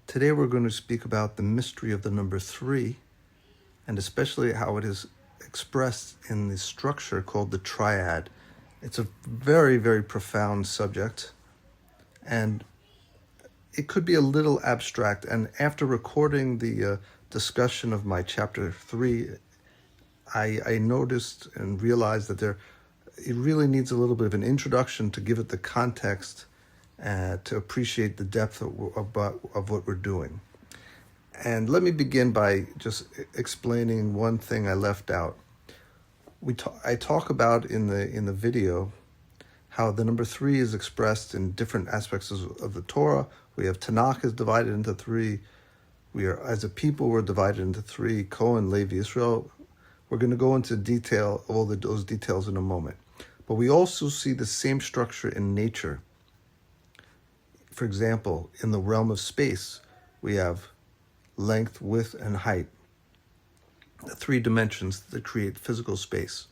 Today we're going to speak about the mystery of the number 3, and especially how it is expressed in the structure called the TRIAD. It's a very, very profound subject, and it could be a little abstract. And after recording the discussion of my chapter 3, I noticed and realized that it really needs a little bit of an introduction to give it the context to appreciate the depth of what we're doing. And let me begin by just explaining one thing I left out. I talk about in the video how the number 3 is expressed in different aspects of the Torah. We have Tanakh is divided into 3. We are, as a people, we're divided into 3: Cohen, Levi, Israel. We're going to go into detail, those details in a moment. But we also see the same structure in nature. For example, in the realm of space, we have length, width, and height, the 3 dimensions that create physical space.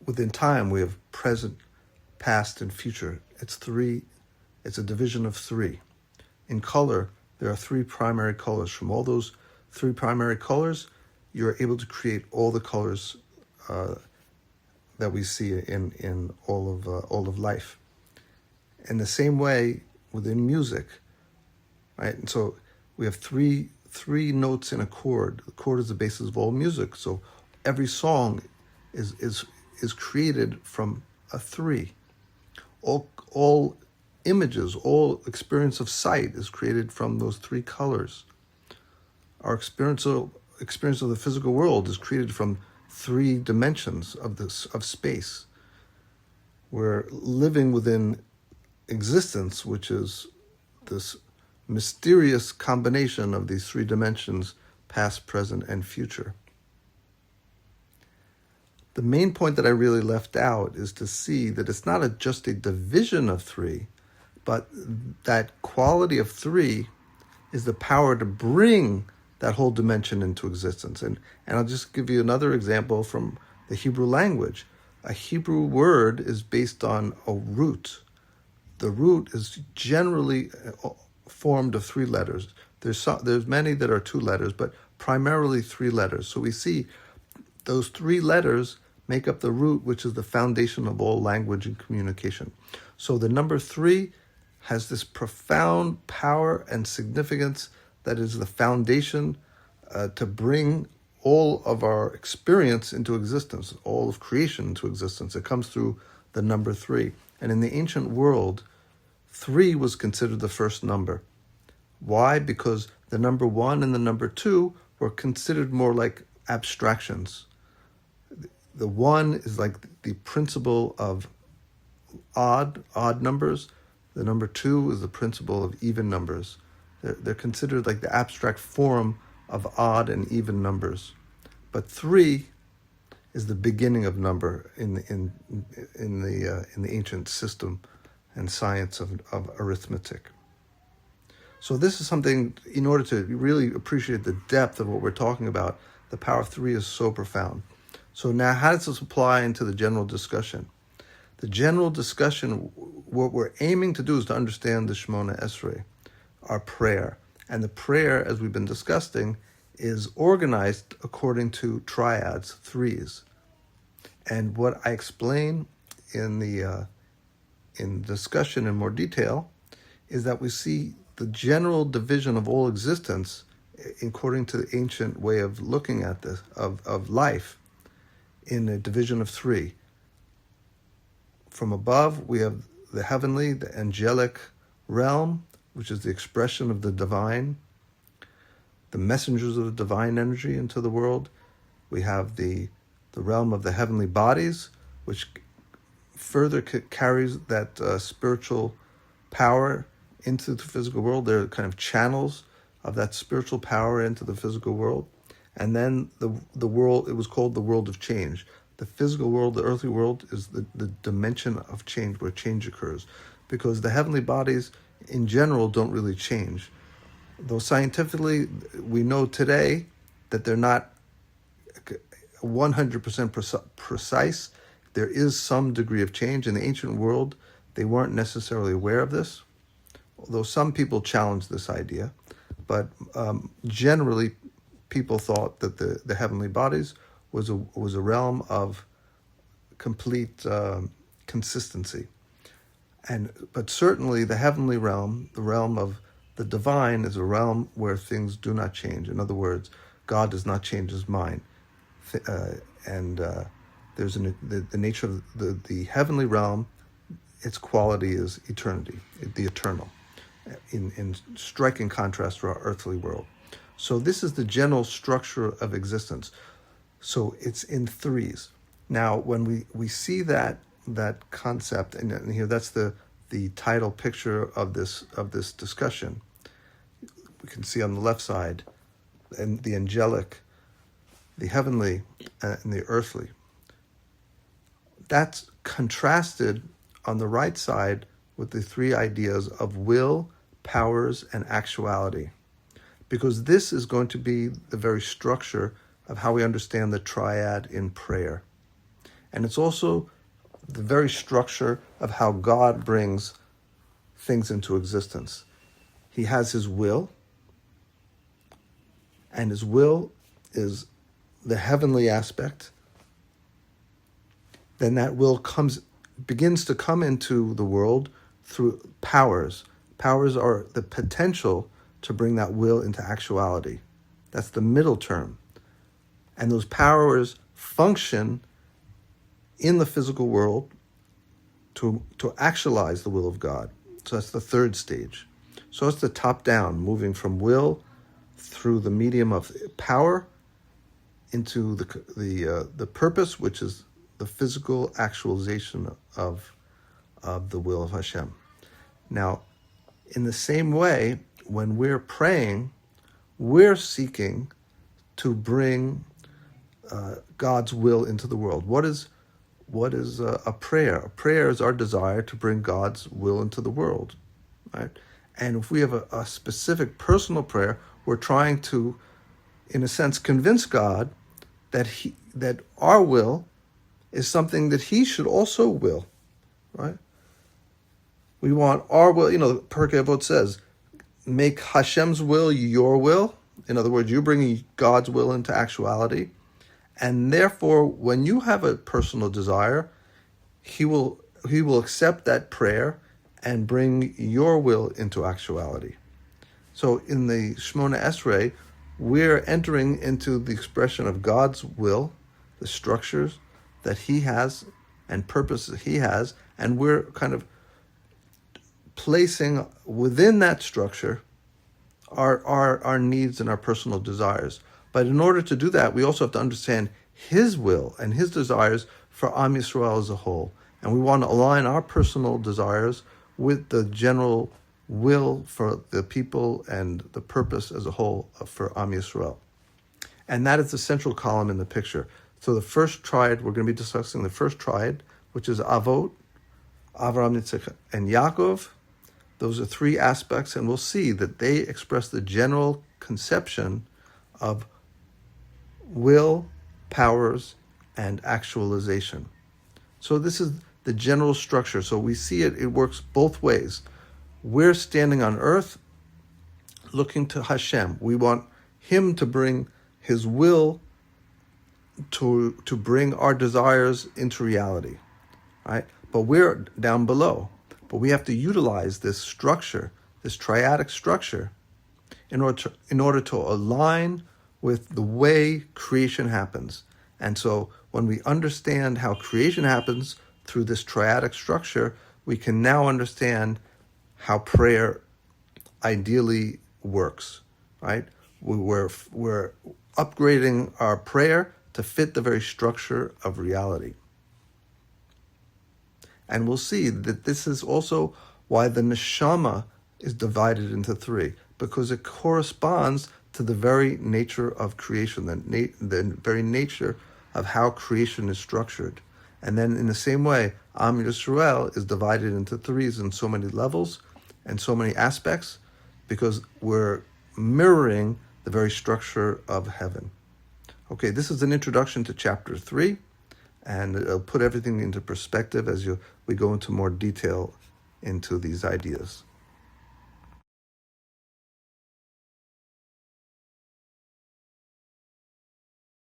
Within time, we have present, past, and future. It's a division of 3. In color, there are 3 primary colors. From all those 3 primary colors, you're able to create all the colors that we see in all of life. In the same way, within music, right? And so we have three notes in a chord. The chord is the basis of all music. So every song is created from a 3. All images, all experience of sight is created from those 3 colors. Our experience of the physical world is created from 3 dimensions of space. We're living within existence, which is this mysterious combination of these 3 dimensions: past, present, and future. The main point that I really left out is to see that it's not just a division of 3, but that quality of 3 is the power to bring that whole dimension into existence. And I'll just give you another example from the Hebrew language. A Hebrew word is based on a root. The root is generally formed of 3 letters. There's many that are 2 letters, but primarily 3 letters. So we see those 3 letters make up the root, which is the foundation of all language and communication. So the number 3 has this profound power and significance that is the foundation to bring all of our experience into existence, all of creation into existence. It comes through the number 3. And in the ancient world, 3 was considered the first number. Why? Because the number 1 and the number 2 were considered more like abstractions. The 1 is like the principle of odd numbers. The number 2 is the principle of even numbers. They're considered like the abstract form of odd and even numbers. But 3 is the beginning of number in the ancient system and science of arithmetic. So this is something, in order to really appreciate the depth of what we're talking about, the power of 3 is so profound. So now, how does this apply into the general discussion? The general discussion, what we're aiming to do is to understand the Shemona Esrei, our prayer. And the prayer, as we've been discussing, is organized according to triads, 3s. And what I explain in the discussion in more detail is that we see the general division of all existence, according to the ancient way of looking at this, of life, in a division of 3. From above, we have the heavenly, the angelic realm, which is the expression of the divine, the messengers of the divine energy into the world. We have the realm of the heavenly bodies, which further carries that spiritual power into the physical world. They're kind of channels of that spiritual power into the physical world. And then the world, it was called the world of change. The physical world, the earthly world, is the dimension of change, where change occurs. Because the heavenly bodies, in general, don't really change. Though scientifically, we know today that they're not 100% precise. There is some degree of change. In the ancient world, they weren't necessarily aware of this, although some people challenged this idea. but generally people thought that the heavenly bodies was a realm of complete consistency. But certainly the heavenly realm, the realm of the divine, is a realm where things do not change. In other words, God does not change his mind. And there's the nature of the heavenly realm, its quality is eternity, the eternal, in striking contrast to our earthly world. So this is the general structure of existence. So it's in threes. Now, when we see that concept, and here that's the title picture of this discussion. We can see on the left side, and the angelic, the heavenly, and the earthly. That's contrasted on the right side with the three ideas of will, powers, and actuality, because this is going to be the very structure of how we understand the triad in prayer. And it's also the very structure of how God brings things into existence. He has his will, and his will is the heavenly aspect. Then that will begins to come into the world through powers. Powers are the potential to bring that will into actuality. That's the middle term. And those powers function in the physical world to actualize the will of God. So that's the third stage. So it's the top down, moving from will through the medium of power into the purpose, which is the physical actualization of the will of Hashem. Now, in the same way, when we're praying, we're seeking to bring God's will into the world. What is a prayer? A prayer is our desire to bring God's will into the world, right? And if we have a specific personal prayer, we're trying to, in a sense, convince God that our will is something that he should also will, right? We want our will, Pirkei Avot says, make Hashem's will your will. In other words, you bring God's will into actuality. And therefore, when you have a personal desire, he will accept that prayer and bring your will into actuality. So in the Shemona Esrei, we're entering into the expression of God's will, the structures that he has and purposes he has, and we're kind of placing within that structure our needs and our personal desires. But in order to do that, we also have to understand his will and his desires for Am Yisrael as a whole. And we want to align our personal desires with the general will for the people and the purpose as a whole for Am Yisrael. And that is the central column in the picture. So the first triad, we're going to be discussing the first triad, which is Avot, Avraham, Yitzchak, and Yaakov. Those are three aspects, and we'll see that they express the general conception of will, powers, and actualization. So this is the general structure. So we see it works both ways. We're standing on earth looking to Hashem. We want him to bring his will to bring our desires into reality, right? But we're down below. But we have to utilize this structure, this triadic structure, in order to align with the way creation happens. And so when we understand how creation happens through this triadic structure, we can now understand how prayer ideally works, right? We're upgrading our prayer to fit the very structure of reality. And we'll see that this is also why the neshama is divided into three, because it corresponds to the very nature of creation, the very nature of how creation is structured. And then in the same way, Am Yisrael is divided into threes in so many levels and so many aspects, because we're mirroring the very structure of heaven. Okay, this is an introduction to chapter 3, and it'll put everything into perspective as we go into more detail into these ideas.